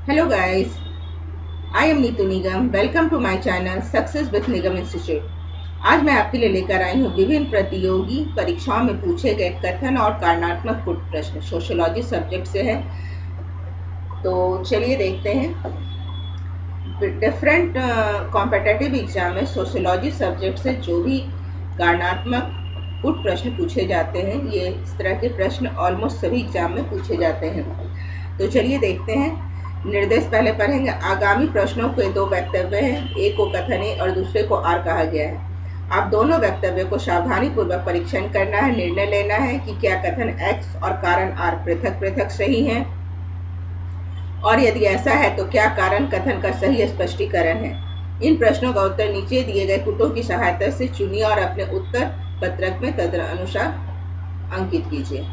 Hello guys, I am Neetu Nigam. Welcome to my channel success with Nigam institute. आज मैं आपके लिए लेकर आई हूँ विभिन्न प्रतियोगी परीक्षाओं में पूछे गए कथन और कारणात्मक कूट प्रश्न सोशियोलॉजी सब्जेक्ट से है। तो चलिए देखते हैं। डिफरेंट कॉम्पिटिटिव एग्जाम में सोशियोलॉजी सब्जेक्ट से जो भी कारणात्मक कूट प्रश्न पूछे जाते हैं, ये इस तरह के प्रश्न ऑलमोस्ट सभी एग्जाम में पूछे जाते हैं। तो चलिए देखते हैं। निर्देश पहले पढ़ेंगे। आगामी प्रश्नों के दो वक्तव्य हैं, एक को कथन ए और दूसरे को आर कहा गया है। आप दोनों वक्तव्यों को सावधानी पूर्वक परीक्षण करना है, निर्णय लेना है कि क्या कथन एक्स और कारण आर पृथक पृथक सही है, और यदि ऐसा है तो क्या कारण कथन का सही स्पष्टीकरण है। इन प्रश्नों का उत्तर नीचे दिए गए कूटों की सहायता से चुनिए और अपने उत्तर पत्रक में तदनुसार अंकित कीजिए।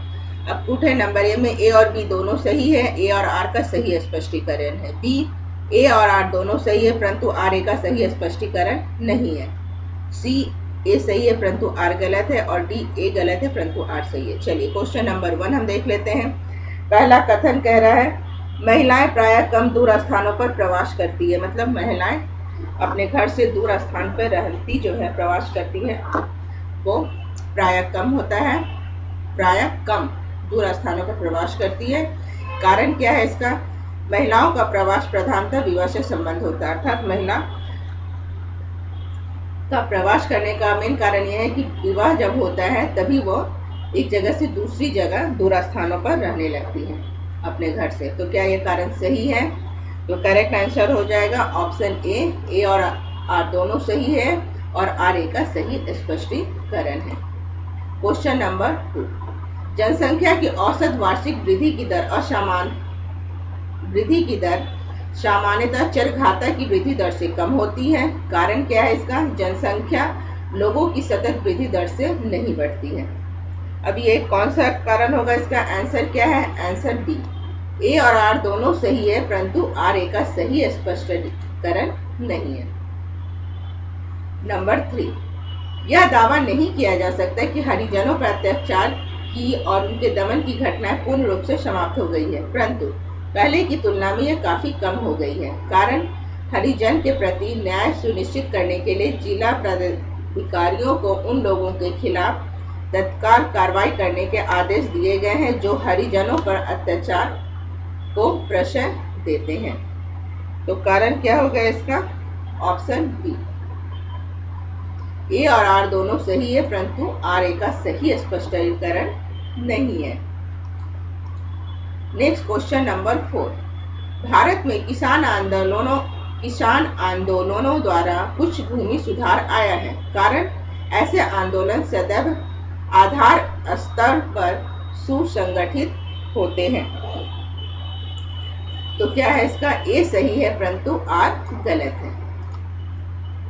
अब कूट है नंबर ए में ए और बी दोनों सही है, ए और आर का सही स्पष्टीकरण है। बी ए और आर दोनों सही है परंतु आर ए का सही स्पष्टीकरण नहीं है। सी ए सही है परंतु आर गलत है, और डी ए गलत है परंतु आर सही है। चलिए क्वेश्चन नंबर 1 हम देख लेते हैं। पहला कथन कह रहा है महिलाएं प्रायः कम दूर स्थानों पर प्रवास करती है। मतलब महिलाएं अपने घर से दूर स्थान पर रहती जो है प्रवास करती है, वो प्रायः कम होता है। प्रायः कम दूर स्थानों पर प्रवास करती है। कारण क्या है इसका? महिलाओं का प्रवास प्रधानतः विवाह से संबंध होता है, अर्थात महिला का प्रवास करने का मेन कारण यह है कि विवाह जब होता है तभी वो एक जगह से दूसरी जगह दूर स्थानों पर रहने लगती है अपने घर से। तो क्या ये कारण सही है? तो करेक्ट आंसर हो जाएगा ऑप्शन ए और आर दोनों सही है और आर ए का सही स्पष्टीकरण है। Question number 2। जनसंख्या की औसत वार्षिक वृद्धि की दर सामान्यतः चरघाता की वृद्धि दर से कम होती है। कारण क्या है इसका? जनसंख्या लोगों की सतत वृद्धि दर से नहीं बढ़ती है। अब ये कौन सा कारण होगा? इसका आंसर क्या है? Answer B. ए और आर दोनों सही है परंतु आर ए का सही स्पष्टीकरण नहीं है। नंबर 3। यह दावा नहीं किया जा सकता कि हरिजनों पर अत्याचार की और उनके दमन की घटनाएं पूर्ण रूप से समाप्त हो गई है, परंतु पहले की तुलना में यह काफी कम हो गई है। कारण हरिजन के प्रति न्याय सुनिश्चित करने के लिए जिला पदाधिकारियों को उन लोगों के खिलाफ तत्काल कार्रवाई करने के आदेश दिए गए हैं जो हरिजनों पर अत्याचार को प्रश्रय देते हैं। तो कारण क्या होगा इसका? Option B. ए और आर दोनों सही है परंतु आर ए का सही स्पष्टीकरण नहीं है। Next question number 4। भारत में किसान आंदोलनों द्वारा कुछ भूमि सुधार आया है। कारण ऐसे आंदोलन सदैव आधार स्तर पर सुसंगठित होते हैं। तो क्या है इसका? ए सही है परंतु आर गलत है।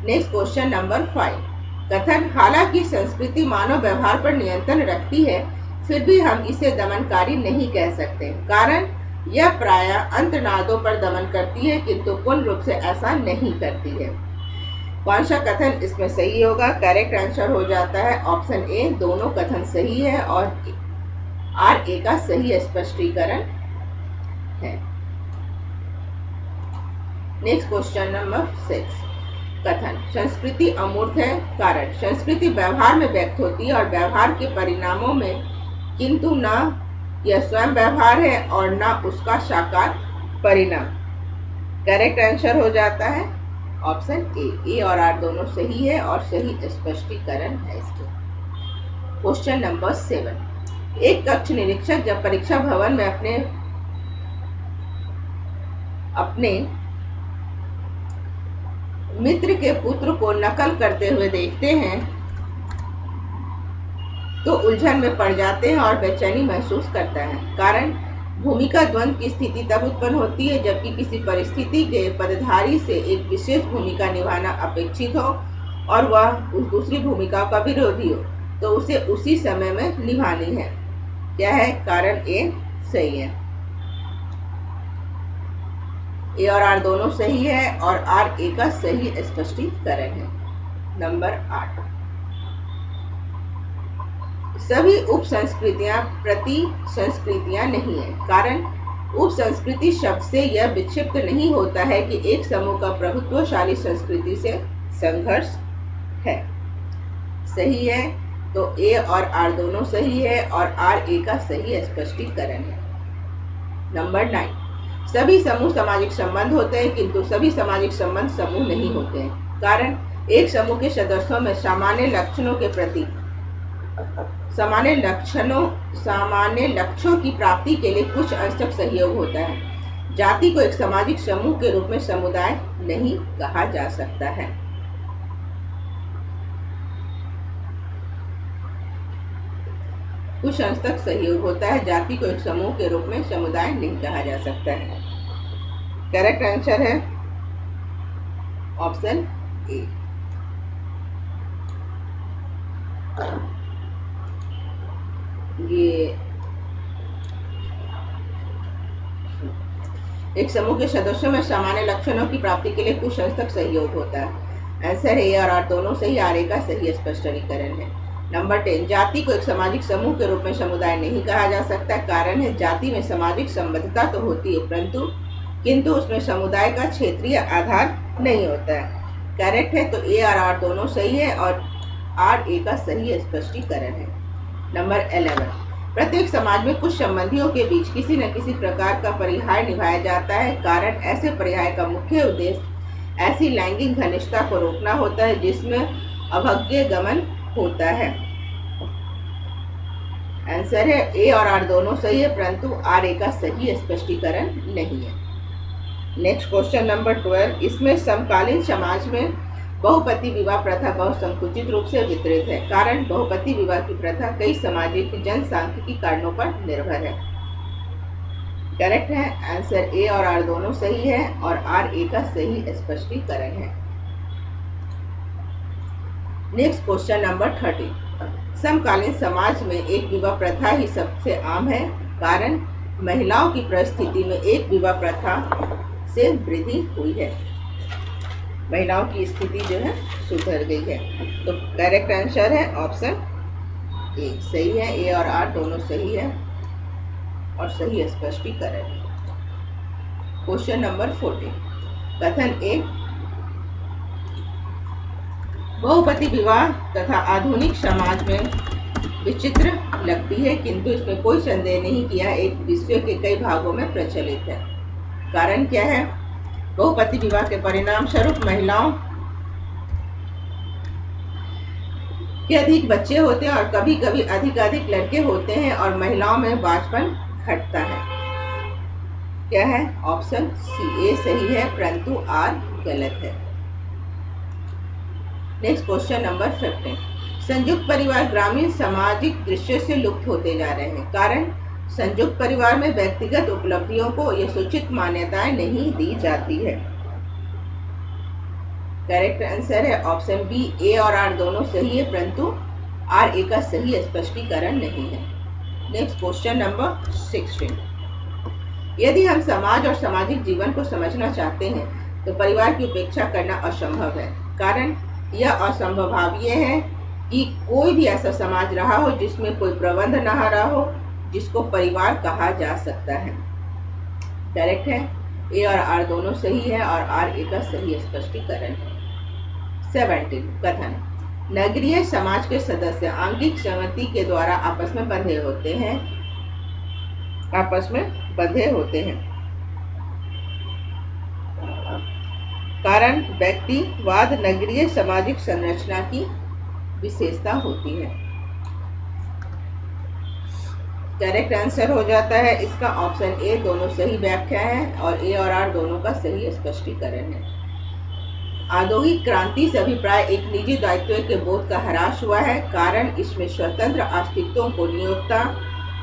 Next question number 5। कथन हालांकि संस्कृति मानव व्यवहार पर नियंत्रण रखती है फिर भी हम इसे दमनकारी नहीं कह सकते। कारण यह प्रायः अंतर्नादों पर दमन करती है किंतु पूर्ण रूप से ऐसा नहीं करती है। कौन सा कथन इसमें सही होगा? करेक्ट आंसर हो जाता है ऑप्शन ए। दोनों कथन सही है और आर ए का सही स्पष्टीकरण है। Next question number 6। कथन संस्कृति अमूर्त है। कारण संस्कृति व्यवहार में व्यक्त होती है और व्यवहार के परिणामों में, किंतु न यह स्वयं व्यवहार है और न उसका साकार परिणाम। करेक्ट आंसर हो जाता है ऑप्शन ए और आर दोनों सही है और सही स्पष्टीकरण है इसके। Question number 7। एक कक्ष निरीक्षक जब परीक्षा भवन में अपने मित्र के पुत्र को नकल करते हुए देखते हैं तो उलझन में पड़ जाते हैं और बेचैनी महसूस करता है। कारण भूमिका द्वंद की स्थिति तब उत्पन्न होती है जबकि किसी परिस्थिति के पदधारी से एक विशेष भूमिका निभाना अपेक्षित हो और वह उस दूसरी भूमिका का विरोधी हो, तो उसे उसी समय में निभानी है। क्या है? कारण ए सही है। ए और आर दोनों सही है और आर ए का सही स्पष्टीकरण है। नंबर 8। सभी उप संस्कृतियां प्रति संस्कृतियां नहीं है। कारण उप संस्कृति शब्द से यह विक्षिप्त नहीं होता है कि एक समूह का प्रभुत्वशाली संस्कृति से संघर्ष है। सही है, तो ए और आर दोनों सही है और आर ए का सही स्पष्टीकरण है। नंबर 9, सभी समूह सामाजिक संबंध होते हैं किंतु सभी सामाजिक संबंध समूह नहीं होते हैं। कारण, एक समूह के सदस्यों में सामान्य लक्षणों के प्रति सामान्य लक्ष्यों की प्राप्ति के लिए कुछ अंश तक सहयोग होता है। जाति को एक सामाजिक समूह के रूप में समुदाय नहीं कहा जा सकता है। कुछ अंश तक सहयोग होता है, जाति को एक समूह के रूप में समुदाय नहीं कहा जा सकता है। करेक्ट आंसर है ऑप्शन ए। ये एक समूह के सदस्यों में सामान्य लक्षणों की प्राप्ति के लिए कुछ अंश तक सहयोग होता है। आंसर ए और आर दोनों सही, आर ए का सही स्पष्टीकरण है। नंबर 10, जाति को एक सामाजिक समूह के रूप में समुदाय नहीं कहा जा सकता। कारण है, जाति में सामाजिक संबद्धता तो होती है किंतु उसमें समुदाय का क्षेत्रीय आधार नहीं होता है। करेक्ट है, तो ए और आर दोनों सही है और आर ए का सही स्पष्टीकरण है। नंबर 11, प्रत्येक समाज में कुछ संबंधियों के बीच किसी न किसी प्रकार का परिहार निभाया जाता है। कारण, ऐसे परिहार का मुख्य उद्देश्य ऐसी लैंगिक घनिष्ठता को रोकना होता है जिसमें अभज्ञ गमन होता है। आंसर है ए और आर दोनों सही है, परंतु आर ए का सही स्पष्टीकरण नहीं है। नेक्स्ट क्वेश्चन नंबर 12, इसमें समकालीन समाज में बहुपति विवाह प्रथा बहुत संकुचित रूप से वितरित है। कारण, बहुपति विवाह की प्रथा कई सामाजिक जनसांख्यिकी कारणों पर निर्भर है। करेक्ट है, आंसर ए और आर दोनों सही है और आर ए का सही स्पष्टीकरण है। नेक्स्ट क्वेश्चन नंबर 13, समकालीन समाज में एक विवाह प्रथा ही सबसे आम है। कारण, महिलाओं की परिस्थिति में एक विवाह प्रथा से वृद्धि हुई है, महिलाओं की स्थिति जो है सुधर गई है। तो करेक्ट आंसर है ऑप्शन ए। सही है, ए और आर दोनों सही है और सही स्पष्टीकरण है। क्वेश्चन नंबर 14, कथन ए, बहुपति विवाह तथा आधुनिक समाज में विचित्र लगती है किंतु इसमें कोई संदेह नहीं कि यह एक विश्व के कई भागों में प्रचलित है। कारण क्या है, बहुपति विवाह के परिणाम स्वरूप महिलाओं के अधिक बच्चे होते हैं और कभी कभी अधिक लड़के होते हैं और महिलाओं में बांझपन घटता है। क्या है, ऑप्शन सी। ए सही है परंतु आर गलत है। नेक्स्ट क्वेश्चन नंबर 15, संयुक्त परिवार ग्रामीण सामाजिक दृश्य से लुप्त होते जा रहे हैं। कारण, संयुक्त परिवार में व्यक्तिगत उपलब्धियों को यथोचित मान्यताएं नहीं दी जाती है। करेक्ट आंसर है ऑप्शन बी। ए और आर दोनों सही है परंतु आर ए का सही स्पष्टीकरण नहीं है। नेक्स्ट क्वेश्चन नंबर 16, यदि हम समाज और सामाजिक जीवन को समझना चाहते हैं तो परिवार की उपेक्षा करना असंभव है। कारण, यह असंभव भाव यह है कि कोई भी ऐसा समाज रहा हो जिसमें कोई प्रबंध न रहा हो जिसको परिवार कहा जा सकता है। करेक्ट है, ए और आर दोनों सही है और आर ए का सही स्पष्टीकरण है। 17, कथन, नगरीय समाज के सदस्य आंगिक सहमति के द्वारा आपस में बंधे होते हैं। कारण, व्यक्तिवाद नगरीय सामाजिक संरचना की विशेषता होती है। करेक्ट आंसर हो जाता है इसका ऑप्शन ए। दोनों सही व्याख्या है और ए और आर दोनों का सही स्पष्टीकरण है। औद्योगिक क्रांति से अभिप्राय एक निजी दायित्व के बोध का ह्रास हुआ है। कारण, इसमें स्वतंत्र अस्तित्वों को नियोक्ता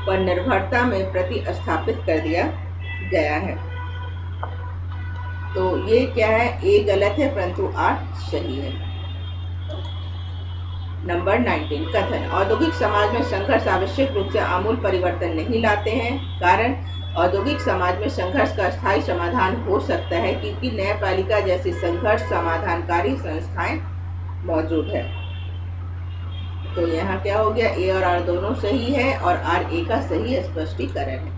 पर निर्भरता में प्रतिस्थापित कर दिया गया है। तो ये क्या है, ए गलत है परंतु आर सही है। नंबर 19, कथन, औद्योगिक समाज में संघर्ष आवश्यक रूप से आमूल परिवर्तन नहीं लाते हैं। कारण, औद्योगिक समाज में संघर्ष का स्थायी समाधान हो सकता है क्योंकि न्यायपालिका जैसी संघर्ष समाधानकारी संस्थाएं मौजूद है। तो यहाँ क्या हो गया, ए और आर दोनों सही है और आर ए का सही स्पष्टीकरण है।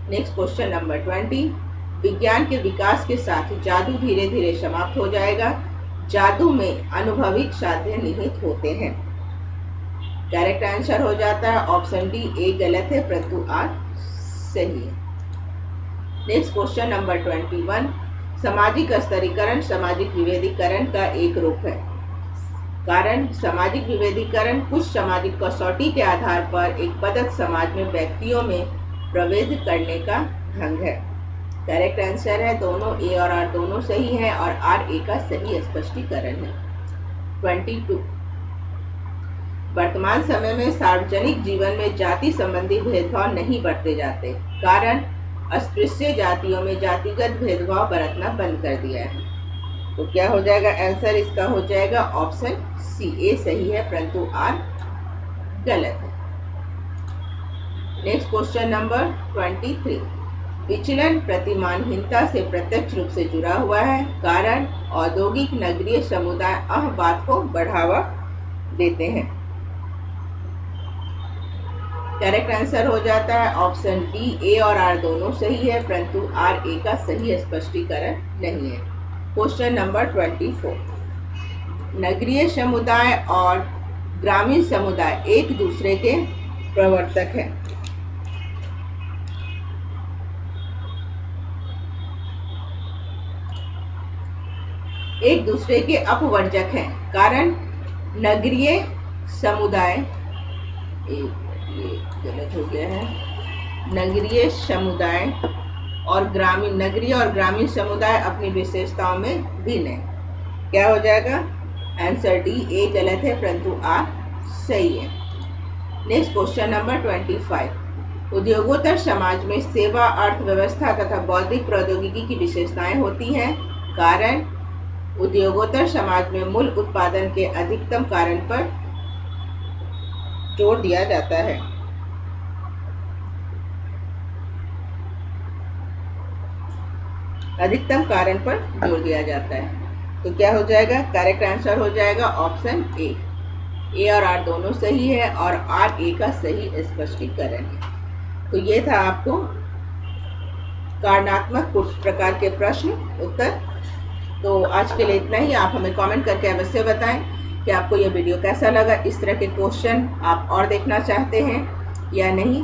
नेक्स्ट क्वेश्चन नंबर 20, विज्ञान के विकास के साथ जादू धीरे धीरे समाप्त हो जाएगा। जादू में अनुभविक साध्य निहित होते हैं। करेक्ट आंसर हो जाता है ऑप्शन डी, ए गलत है परंतु आर सही है। नेक्स्ट क्वेश्चन नंबर 21, सामाजिक स्तरीकरण सामाजिक विभेदीकरण का एक रूप है। कारण सामाजिक विभेदीकरण कुछ सामाजिक कसौटी के आधार पर एक पद्धत समाज में व्यक्तियों में प्रवेश करने का ढंग है। करेक्ट आंसर है दोनों, ए और आर दोनों सही है और आर ए का सही स्पष्टीकरण है। 22, वर्तमान समय में सार्वजनिक जीवन में जाति संबंधी भेदभाव नहीं बरते जाते। कारण अस्पृश्य जातियों में जातिगत भेदभाव बरतना बंद कर दिया है। तो क्या हो जाएगा आंसर इसका? हो जाएगा ऑप्शन सी, ए सही है परंतु आर गलत है। नेक्स्ट क्वेश्चन नंबर 23, विचलन प्रतिमानहीनता से प्रत्यक्ष रूप से जुड़ा हुआ है। कारण औद्योगिक नगरीय समुदाय अहंवाद को बढ़ावा देते हैं। करेक्ट आंसर हो जाता है ऑप्शन डी, ए और आर दोनों सही है परंतु आर ए का सही स्पष्टीकरण नहीं है। क्वेश्चन नंबर 24, नगरीय समुदाय और ग्रामीण समुदाय एक दूसरे के प्रवर्तक हैं। एक दूसरे के अपवर्जक हैं। कारण नगरीय समुदाय, ये गलत हो गया है, नगरीय समुदाय और ग्रामीण समुदाय अपनी विशेषताओं में भिन्न है। क्या हो जाएगा आंसर डी, ए गलत है परंतु आर सही है। नेक्स्ट क्वेश्चन नंबर 25, उद्योगोत्तर समाज में सेवा अर्थव्यवस्था तथा बौद्धिक प्रौद्योगिकी की विशेषताएं होती हैं। कारण उद्योगोत्तर समाज में मूल उत्पादन के अधिकतम कारण पर जोर दिया जाता है। अधिकतम कारण पर जोर दिया जाता है। तो क्या हो जाएगा? करेक्ट आंसर हो जाएगा ऑप्शन ए, ए और आर दोनों सही है और आर ए का सही स्पष्टीकरण है। तो ये था आपको कारणात्मक कुछ प्रकार के प्रश्न उत्तर। तो आज के लिए इतना ही। आप हमें कमेंट करके अवश्य बताएं कि आपको यह वीडियो कैसा लगा। इस तरह के क्वेश्चन आप और देखना चाहते हैं या नहीं,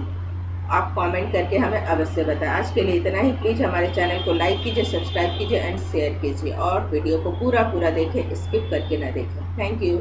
आप कमेंट करके हमें अवश्य बताएं। आज के लिए इतना ही। प्लीज़ हमारे चैनल को लाइक कीजिए, सब्सक्राइब कीजिए एंड शेयर कीजिए और वीडियो को पूरा देखें, स्किप करके ना देखें। Thank you.